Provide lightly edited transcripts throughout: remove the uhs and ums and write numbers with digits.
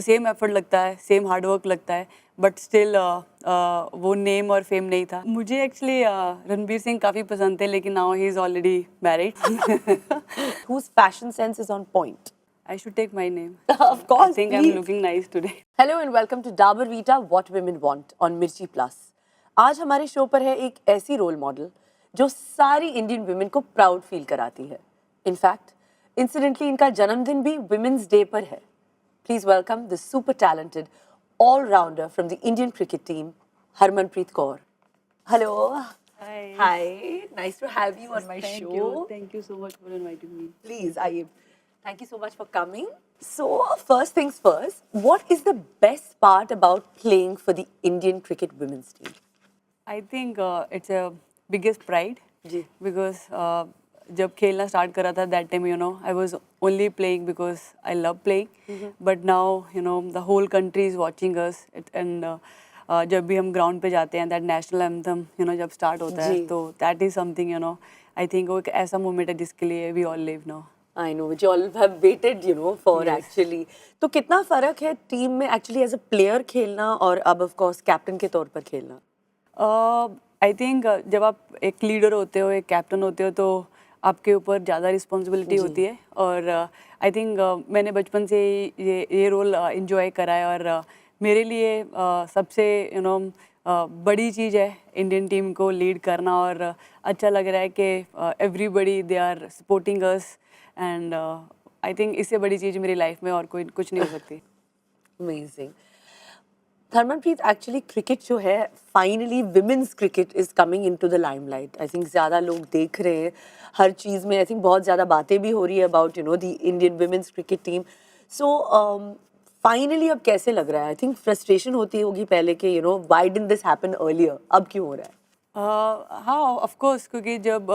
Same effort लगता है, same hard work लगता है, बट स्टिल वो नेम और फेम नहीं था। मुझे एक्चुअली रणबीर सिंह काफ़ी पसंद थे, लेकिन now he is already married. Whose fashion sense is on point? I should take my name. Of course, I think please. I'm looking nice today. Hello and welcome to Dabur Vita What Women Want on Mirchi Plus. आज हमारे show पर है एक ऐसी role model जो सारी Indian women को proud feel कराती है। इनफैक्ट इंसिडेंटली इनका जन्मदिन भी वुमेन्स डे पर है। Please welcome the super talented allrounder from the Indian cricket team, Harmanpreet Kaur. Hello. Hi. Hi, nice to have you on my show. Thank you so much for inviting me. Please, thank you so much for coming. So, first things first, what is the best part about playing for the Indian cricket women's team? I think it's a biggest pride. जी. Because जब खेलना start करा था that time I was only playing because I love playing. But now the whole country is watching us and जब भी हम ground पे जाते हैं that national anthem जब स्टार्ट होता है तो that is something I think वो एक ऐसा मोमेंट है जिसके लिए we all live now. I know, which you all have waited, for Yes. actually. तो कितना फर्क है टीम में actually as a player खेलना और अब of course कैप्टन के तौर पर खेलना? आई थिंक जब आप एक लीडर होते हो, एक कैप्टन होते हो, तो आपके ऊपर ज़्यादा रिस्पॉन्सिबिलिटी होती है। और आई थिंक मैंने बचपन से ये रोल इंजॉय करा है और मेरे लिए सबसे बड़ी चीज़ है इंडियन टीम को लीड करना। और अच्छा लग रहा है कि everybody they are supporting us and I think इससे बड़ी चीज़ मेरी लाइफ में और कोई कुछ नहीं हो सकती। Amazing. Harmanpreet, actually cricket जो है finally women's cricket is coming into the limelight. I think ज़्यादा लोग देख रहे हैं हर चीज़ में। I think बहुत ज़्यादा बातें भी हो रही है about the Indian women's cricket team. So finally अब कैसे लग रहा है? I think frustration होती होगी पहले कि why didn't this happen earlier? अब क्यों हो रहा है? हाँ ऑफ कोर्स, क्योंकि जब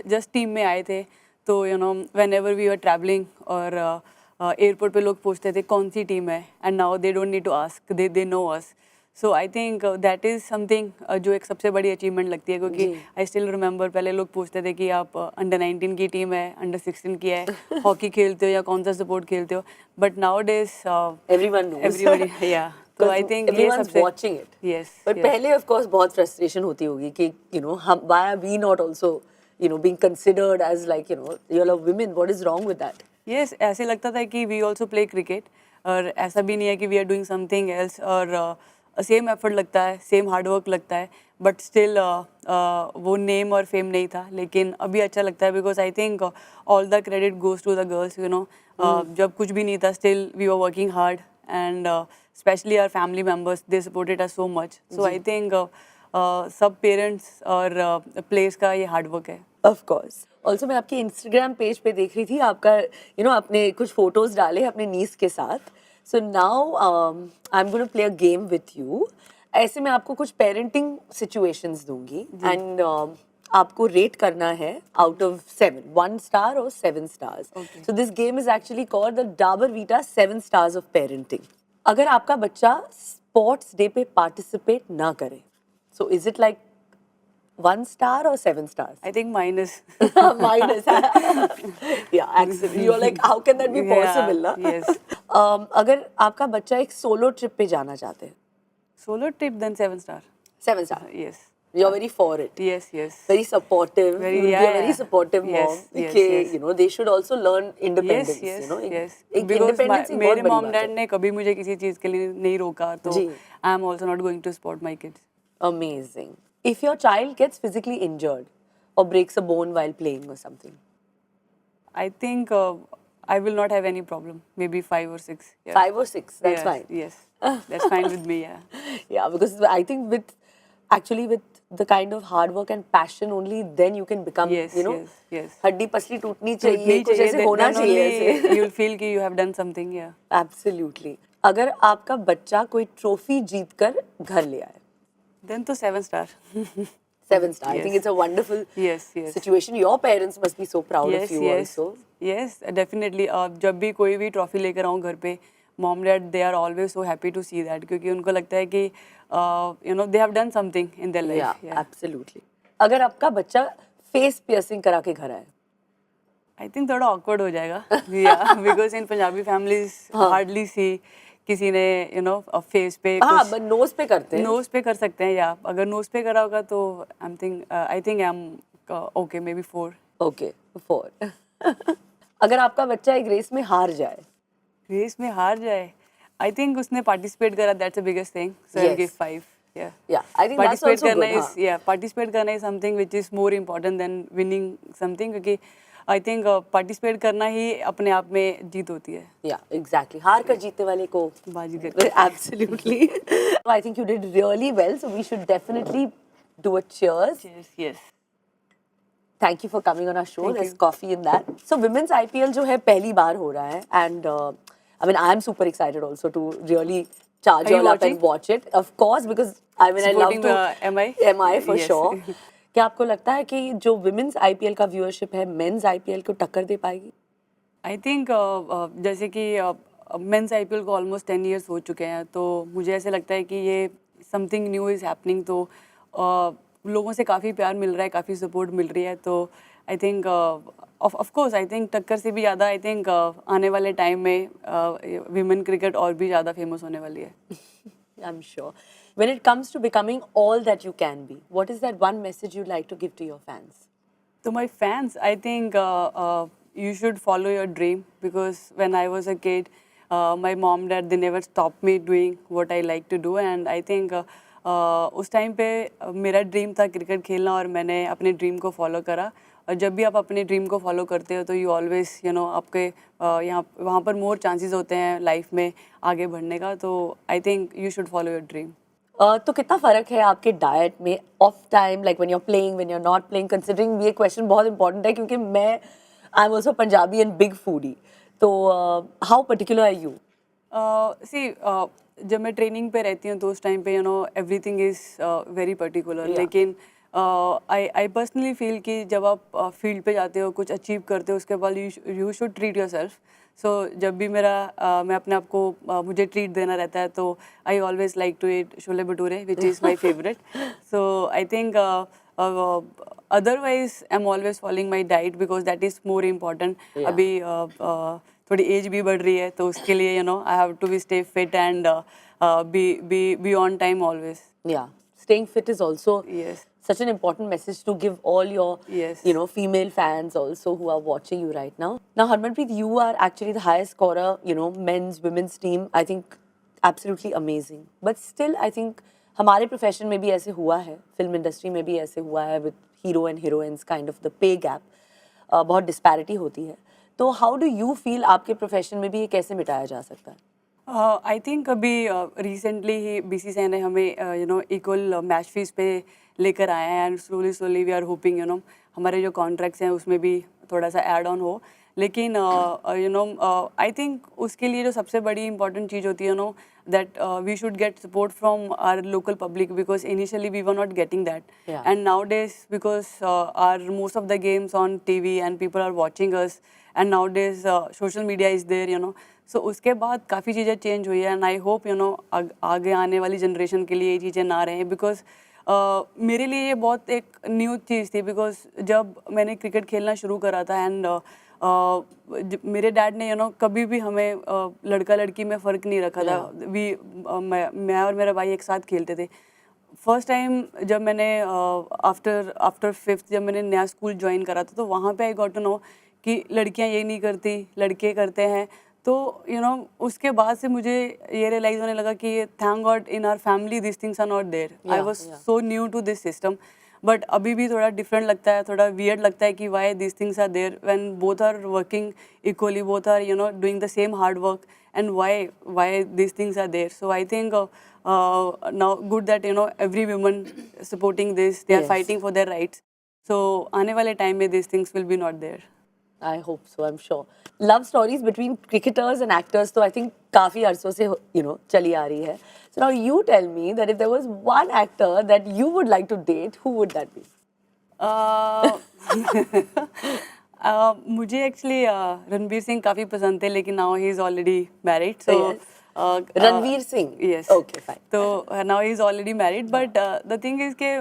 जस्ट टीम में आए थे तो whenever we are travelling और एयरपोर्ट पे लोग पूछते थे कौन सी टीम है, and now they don't need to ask, they know us. So I think that is something जो एक सबसे बड़ी अचीवमेंट लगती है, क्योंकि आई स्टिल रिमेंबर पहले लोग पूछते थे कि आप अंडर 19 की टीम है, अंडर 16 की है, हॉकी खेलते हो या कौन सा स्पोर्ट खेलते हो, बट नाउ डेज एवरीबडी या तो आई थिंक ये सबसे watching it. Yes. But पहले of course बहुत frustration होती होगी कि हम why are we not also being considered as like you're a women, what is wrong with that? Yes, ऐसे लगता था कि वी ऑल्सो प्ले क्रिकेट, और ऐसा भी नहीं है कि we are doing something else, और सेम एफर्ट लगता है, सेम हार्ड वर्क लगता है, बट स्टिल वो नेम और फेम नहीं था। लेकिन अभी अच्छा लगता है because I think all the credit goes to the girls. जब कुछ भी नहीं था still we are working hard and specially our family members they supported us so much. So I think सब पेरेंट्स और प्लेयर्स का ये हार्ड वर्क है। Of course. Also मैं आपके Instagram पेज पे देख रही थी आपका आपने कुछ फोटोज डाले अपने नीस के साथ। So now I'm going to play a game with you. ऐसे मैं आपको कुछ parenting situations दूंगी and आपको रेट करना है out of 7, 1 star or 7 stars. Okay. So this game is actually called the Dabur Vita 7 stars of parenting. अगर आपका बच्चा स्पोर्ट्स डे पे पार्टिसिपेट ना करे, so is it like 1 star or 7 stars? I think minus. Minus. Yeah, actually. You're like, how can that be possible? Yeah, ना? yes. अगर आपका बच्चा एक सोलो ट्रिप पे जाना चाहते हैं, Solo trip, then 7 star. 7 star. Yes. You're very for it. Yes, yes. Very supportive. Very, You're yeah, a very yeah. supportive Yes, mom. yes, कि, yes. they should also learn independence. Yes, yes, yes. एक Because independence ही मेरे बहुत बड़ी mom बात dad है. ने कभी मुझे किसी चीज़ के लिए नहीं रोका, तो जी. I am also not going to support my kids. Amazing. If your child gets physically injured or breaks a bone while playing or something, I think I will not have any problem. Maybe 5 or 6. Yeah. 5 or 6, that's Yes, fine. Yes, that's fine with me. Yeah. Yeah, because I think with the kind of hard work and passion only then you can become, Yes, yes, yes. हड्डी पसली टूटनी चाहिए, कुछ ऐसे होना then चाहिए only ऐसे. you'll feel कि you have done something. Yeah. Absolutely. अगर आपका बच्चा कोई ट्रॉफी जीत कर घर ले आए, Then तो 7 star. 7 star. I Yes. think it's a wonderful Yes, yes. situation. Your parents must be so proud of you also. Yes, definitely. जब भी कोई भी ट्रॉफी लेकर आऊँ घर पे, mom dad they are always so happy to see that, क्योंकि उनको लगता है कि they have done something in their life. Yeah, absolutely. अगर आपका बच्चा फेस पियर्सिंग करा के घर आए, आई थिंक थोड़ा awkward हो जाएगा या because in Punjabi families hardly see किसी ने फेस पे हाँ बट नोज पे करते हैं. नोज पे कर सकते हैं या अगर नोज पे करा होगा तो I think I am okay may be 4. Okay 4. अगर आपका बच्चा एक रेस में हार जाए. रेस में हार जाए आई थिंक उसने पार्टिसिपेट करा that's the biggest thing so I Yes. Give 5. Yeah. Yeah, I think that's Participate also करना good. is participate करना is something which is more important than winning something क्योंकि I think participate करना ही अपने आप में जीत होती है. Yeah, exactly. हार कर जीतने वाले को बाजीगर. absolutely. I think you did really well, so we should definitely do a cheers. Yes. Thank you for coming on our show. Thank There's you. coffee in that. So women's IPL जो है पहली बार हो रहा है and I mean I'm super excited also to really charge Are you all up and watching? watch it. Of course because I mean I love Supporting to MI? MI for Yes. sure. क्या आपको लगता है कि जो women's IPL का viewership है men's IPL को टक्कर दे पाएगी? आई थिंक जैसे कि मेंस आईपीएल को ऑलमोस्ट 10 इयर्स हो चुके हैं तो मुझे ऐसे लगता है कि ये समथिंग न्यू इज़ हैपनिंग तो लोगों से काफ़ी प्यार मिल रहा है काफ़ी सपोर्ट मिल रही है तो I think of course I think टक्कर से भी ज़्यादा आई थिंक आने वाले टाइम में विमेन क्रिकेट और भी ज़्यादा फेमस होने वाली है. I'm sure. When it comes to becoming all that you can be, what is that one message you'd like to give to your fans? To my fans, I think you should follow your dream because when I was a kid, my mom, dad, they never stopped me doing what I like to do, and I think उस time पे मेरा dream था cricket खेलना और मैंने अपने dream को follow करा और जब भी आप अपने ड्रीम को फॉलो करते हो तो यू ऑलवेज आपके यहाँ वहाँ पर मोर चांसेस होते हैं लाइफ में आगे बढ़ने का तो I think you should follow your dream. तो कितना फर्क है आपके डाइट में off time like when you are playing when you are not playing considering ये क्वेश्चन बहुत इंपॉर्टेंट है क्योंकि मैं I am also Punjabi and big foodie तो how particular are you? See जब मैं ट्रेनिंग पे रहती हूँ तो उस टाइम पे everything is very particular Yeah. लेकिन आई पर्सनली फील कि जब आप फील्ड पे जाते हो कुछ अचीव करते हो उसके बाद you should treat yourself. So जब भी मैं अपने आप को मुझे ट्रीट देना रहता है तो I always like to eat chole bhature which is my favourite. So I think otherwise I am always following my diet because that is more important. Yeah. अभी थोड़ी एज भी बढ़ रही है तो उसके लिए I have to be stay fit and be on time always. Yeah, staying fit is also Yes. such an important message to give all your Yes. female fans also who are watching you right now. Now Harmanpreet, you are actually the highest scorer, men's women's team. I think absolutely amazing. But still I think हमारे profession में भी ऐसे हुआ है, film industry में भी ऐसे हुआ है with hero and heroines kind of the pay gap. बहुत डिस्पैरिटी होती है. तो हाउ डू यू फील आपके प्रोफेशन में भी ये कैसे मिटाया जा सकता है? आई थिंक अभी रिसेंटली ही बीसीसीआई ने हमें इक्वल मैच फीस पे लेकर आए हैं and slowly we are hoping हमारे जो कॉन्ट्रैक्ट्स हैं उसमें भी थोड़ा सा ऐड ऑन हो लेकिन आई थिंक उसके लिए जो सबसे बड़ी इंपॉर्टेंट चीज़ होती है that we should get support from our local public because initially we were not getting that Yeah. And nowadays because are most of the games on TV and people are watching us and nowadays social media is there so उसके बाद काफ़ी चीज़ें change हुई है and I hope आगे आने वाली generation के लिए ये चीज़ें ना रहें बिकॉज मेरे लिए ये बहुत एक न्यू चीज़ थी बिकॉज जब मैंने क्रिकेट खेलना शुरू करा था एंड मेरे डैड ने कभी भी हमें लड़का लड़की में फ़र्क नहीं रखा था. मैं और मेरा भाई एक साथ खेलते थे. फर्स्ट टाइम जब मैंने आफ्टर फिफ्थ जब मैंने नया स्कूल ज्वाइन करा था तो वहाँ पे आई गॉट टू नो कि लड़कियाँ ये नहीं करती लड़के करते हैं. तो उसके बाद से मुझे ये रियलाइज़ होने लगा कि thank God in our family this things are not there. I was so new to this system but अभी भी थोड़ा डिफरेंट लगता है थोड़ा वियर्ड लगता है कि why this things are there when both are working equally both are doing the same hard work and why this things are there. So I think now good that every woman supporting this, they are Yes. fighting for their rights. So आने वाले time में these things will be not there. I hope so, I'm sure. Love stories between cricketers and actors तो I think काफी अरसों से चली आ रही है. So now you tell me that if there was one actor that you would like to date, who would that be? मुझे actually Ranbir Singh काफ़ी पसंद थे लेकिन now he is already married so Yes. Ranveer Singh. Yes. Okay, fine. So now he's already married, but the thing is कि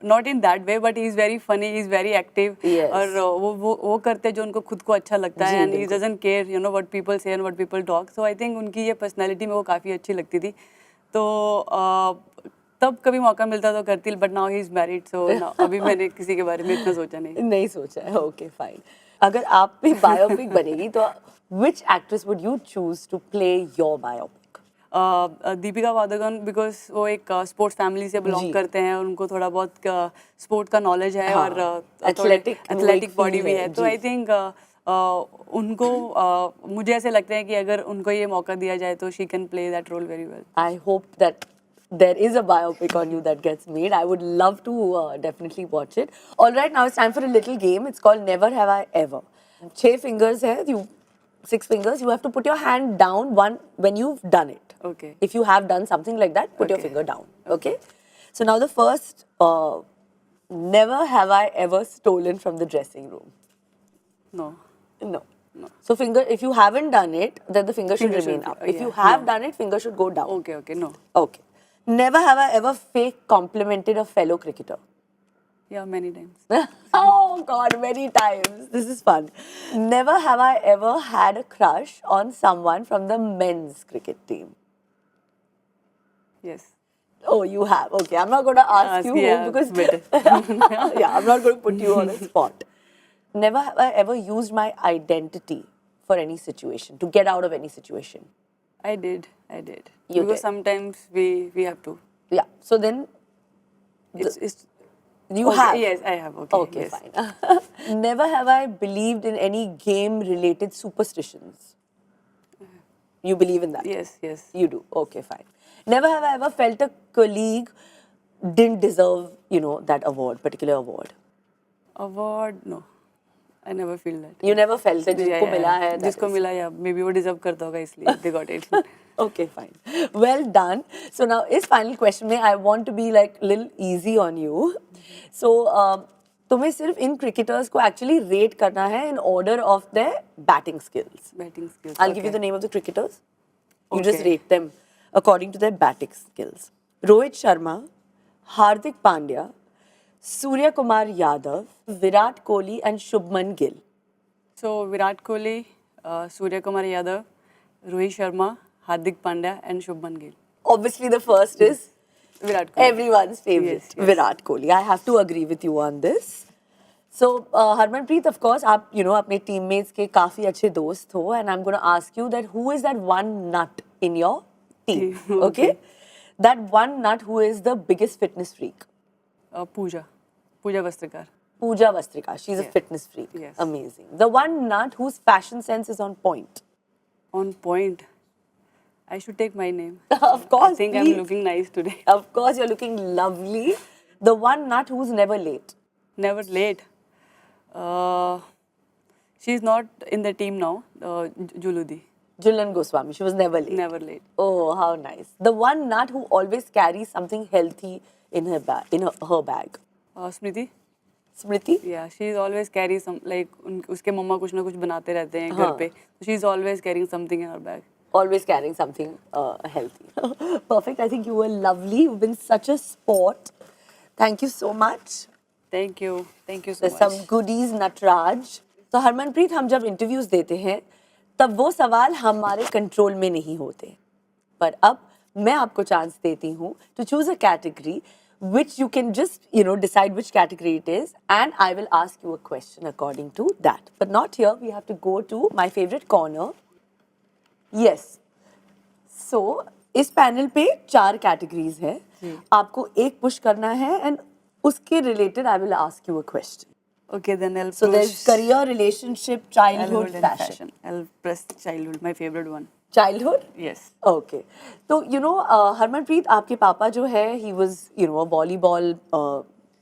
not in that way, but he's very funny, he's very active. Yes. और वो करते हैं जो उनको खुद को अच्छा लगता है, जी, and he बिल्कुल। doesn't care, you know, what people say and what people talk. So I think उनकी ये personality में वो काफ़ी अच्छी लगती थी. तो तब कभी मौका मिलता तो करती, but now he's married, so now अभी मैंने किसी के बारे में इतना सोचा नहीं. नहीं सोचा है. Okay, fine. अगर आप भी बायोपिक बनेगी तो which actress would you choose to play your biopic? Deepika Padukone, because वो एक स्पोर्ट्स फैमिली से जी। बिलोंग करते हैं और उनको थोड़ा बहुत स्पोर्ट का नॉलेज है. हाँ, और athletic एथलेटिक बॉडी feel भी है, है. तो जी। आई थिंक उनको मुझे ऐसे लगता है कि अगर उनको ये मौका दिया जाए तो she can play that role very well. I hope that there is a biopic on you that gets made. I would love to definitely watch it. All right, now it's time for a little game. It's called Never Have I Ever. 6 fingers hai, 6 fingers. You have to put your hand down one when you've done it. Okay. If you have done something like that, put your Okay. finger down. Okay. So now the first, never have I ever stolen from the dressing room. No. No. No. So finger, if you haven't done it, then the finger should Finger should remain be- up. If yeah, you have no. done it, finger should go down. Okay, okay, no. Okay. Never have I ever fake complimented a fellow cricketer. Yeah, many times. Oh God, many times. This is fun. Never have I ever had a crush on someone from the men's cricket team. Yes. Oh, you have. Okay, I'm not going to ask you who yeah, because better. yeah, I'm not going to put you on a spot. Never have I ever used my identity for any situation to get out of any situation. I did. You because did. sometimes we have to. Yeah. So then It's you okay, have. Yes, I have. Okay. Okay, yes. fine. Never have I believed in any game-related superstitions. You believe in that? Yes, yes. You do. Okay, fine. Never have I ever felt a colleague didn't deserve, that award, particular award. Award, no. I never feel that. You never felt that Yeah, जिसको yeah, मिला yeah. है. that जिसको is- मिला या maybe वो deserve करता होगा इसलिए they got it. Okay, fine. Well done. So now, इस final question में I want to be like little easy on you. So तुम्हें सिर्फ इन cricketers को actually rate करना है in order of their batting skills. Batting skills. I'll give you the name of the cricketers. You just Okay. rate them according to their batting skills. Rohit Sharma, Hardik Pandya, Surya Kumar Yadav, Virat Kohli and Shubman Gill. So Virat Kohli, Surya Kumar Yadav, Rohit Sharma, Hardik Pandya and Shubman Gill. Obviously the first is Virat Kohli. everyone's favorite, Yes, yes. Virat Kohli. I have to agree with you on this. So Harmanpreet, of course, आप अपने teammates के काफी अच्छे दोस्त हो, and I'm going to ask you that who is that one nut in your team? Okay? That one nut who is the biggest fitness freak. Pooja Vastrikar. Pooja Vastrika. She's a Yeah. fitness freak. Yes. Amazing. The one nut whose fashion sense is on point. On point. I should take my name. Of course, I think please. I'm looking nice today. Of course, you're looking lovely. The one nut who's never late. Never late. She's not in the team now. Juludi. Julan Goswami. She was never late. Never late. Oh, how nice. The one nut who always carries something healthy in her bag. Her bag. Smriti. Smriti? Yeah, she's always carries some like उसके मम्मा कुछ ना कुछ बनाते रहते हैं हाँ. घर पे. So she's always carrying something in her bag. Always carrying something healthy. Perfect. I think you were lovely. You've been such a sport. Thank you so much. Thank you. Thank you so There's much. some goodies, Natraj. So Harmanpreet, हम जब interviews देते हैं तब वो सवाल हमारे control में नहीं होते, पर अब मैं आपको चांस देती हूँ to choose a category which you can just decide which category it is, and I will ask you a question according to that. But not here. We have to go to my favorite corner. Yes. So इस panel पे 4 categories है. आपको एक push करना है and उसके related I will ask you a question. Okay, then I'll So push there's career, relationship, childhood, and fashion. I'll press childhood, my favorite one. Childhood? Yes. Okay. So Harmanpreet, आपके पापा जो है, he was a volleyball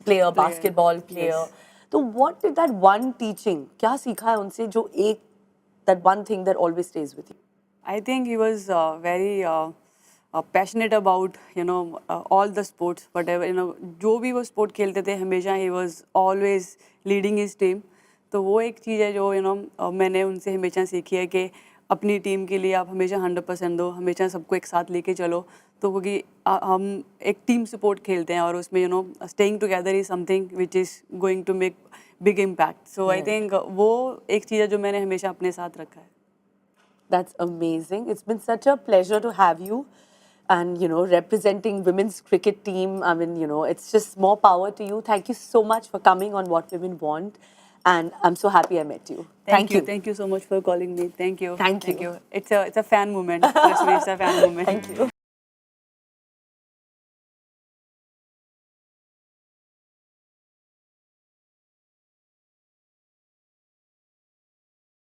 player, basketball player. Yes. So what did that one teaching, क्या सीखा है उनसे जो एक, that one thing that always stays with you? I think he was very passionate about all the sports, whatever जो भी वो sport खेलते थे हमेशा he was always leading his team. तो वो एक चीज़ है जो मैंने उनसे हमेशा सीखी है कि अपनी टीम के लिए आप हमेशा 100% दो, हमेशा सबको एक साथ लेके चलो। तो क्योंकि हम एक टीम सपोर्ट खेलते हैं और उसमें staying together is something which is going to make big impact. So I think वो एक चीज़ है जो मैंने हमेशा अपने साथ रखा है। That's amazing. It's been such a pleasure to have you. And, representing women's cricket team, I mean, it's just more power to you. Thank you so much for coming on What Women Want. And I'm so happy I met you. Thank you. Thank you so much for calling me. Thank you. Thank you. It's a fan moment. Trust me, it's a fan moment. Thank you.